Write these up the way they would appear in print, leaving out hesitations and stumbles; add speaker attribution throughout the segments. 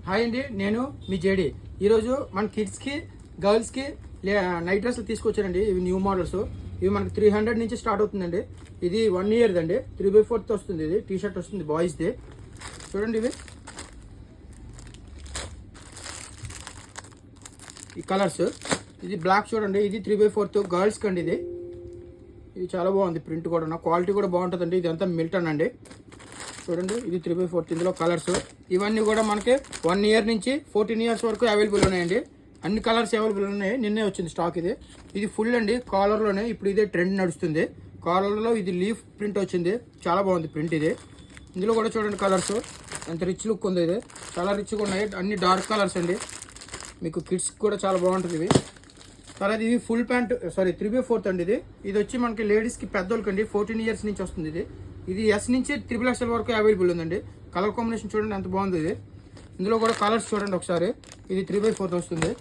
Speaker 1: Hi అండి, నేను మీ JD. ఈరోజు మన కిడ్స్కి గర్ల్స్కి నైట్ డ్రెస్లు తీసుకొచ్చానండి. ఇవి న్యూ మోడల్స్. ఇవి మనకి 300 నుంచి స్టార్ట్ అవుతుందండి. ఇది 1 year అండి. 3/4 వస్తుంది. ఇది టీ షర్ట్ వస్తుంది బాయ్స్ది. చూడండి ఇవి ఈ కలర్స్. ఇది బ్లాక్ చూడండి. ఇది 3/4 గర్ల్స్కి అండి. ఇది చాలా బాగుంది. ప్రింట్ కూడా క్వాలిటీ కూడా బాగుంటుందండి. ఇది అంతా మిల్టన్ అండి. చూడండి ఇది 3/4. ఇందులో కలర్స్ ఇవన్నీ కూడా మనకి 1 year నుంచి 14 years వరకు అవైలబుల్ ఉన్నాయండి. అన్ని కలర్స్ అవైలబుల్ ఉన్నాయి. నిన్నే వచ్చింది స్టాక్. ఇది ఫుల్ అండి. కాలర్లోనే ఇప్పుడు ఇదే ట్రెండ్ నడుస్తుంది. కాలర్లో ఇది లీఫ్ ప్రింట్ వచ్చింది. చాలా బాగుంది ప్రింట్ ఇది. ఇందులో కూడా చూడండి కలర్స్ ఎంత రిచ్ లుక్ ఉంది. ఇది చాలా రిచ్గా ఉన్నాయి. అన్ని డార్క్ కలర్స్ అండి. మీకు కిడ్స్ కూడా చాలా బాగుంటుంది ఇవి. తర్వాత ఇది ఫుల్ ప్యాంట్ 3/4 అండి. ఇది వచ్చి మనకి లేడీస్కి పెద్దోళ్ళకి అండి. 14 years నుంచి వస్తుంది. ఇది ఎస్ నుంచి 3XL వరకు అవైలబుల్ ఉందండి. కలర్ కాంబినేషన్ చూడండి ఎంత బాగుంది ఇది. ఇందులో కూడా కలర్స్ చూడండి ఒకసారి. ఇది 3/4 వస్తుంది.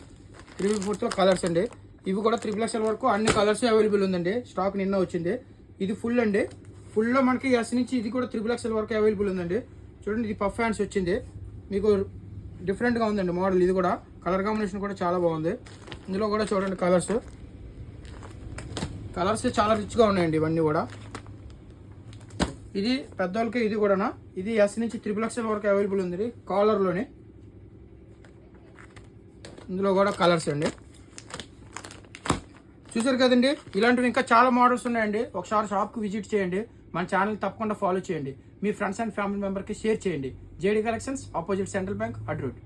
Speaker 1: 3/4 కలర్స్ అండి. ఇవి కూడా 3XL వరకు అన్ని కలర్స్ అవైలబుల్ ఉందండి. స్టాక్ నిన్న వచ్చింది. ఇది ఫుల్ అండి. ఫుల్లో మనకి ఎస్ నుంచి ఇది కూడా 3XL వరకు అవైలబుల్ ఉందండి. చూడండి ఇది పఫ్ హ్యాండ్స్ వచ్చింది. మీకు డిఫరెంట్గా ఉందండి మోడల్. ఇది కూడా కలర్ కాంబినేషన్ కూడా చాలా బాగుంది. ఇందులో కూడా చూడండి కలర్స్ చాలా రిచ్గా ఉన్నాయండి ఇవన్నీ కూడా. ఇది పెద్దవాళ్ళకి. ఇది కూడా ఇది ఎస్ నుంచి 3XL వరకు అవైలబుల్ ఉంది కాలర్లోనే. ఇందులో కూడా కలర్స్ అండి. చూసారు కదండి. ఇలాంటివి ఇంకా చాలా మోడల్స్ ఉన్నాయండి. ఒకసారి షాప్కి విజిట్ చేయండి. మన ఛానల్ తప్పకుండా ఫాలో చేయండి. మీ ఫ్రెండ్స్ అండ్ ఫ్యామిలీ మెంబర్కి షేర్ చేయండి. JD collections, opposite central bank, అడ్రూట్.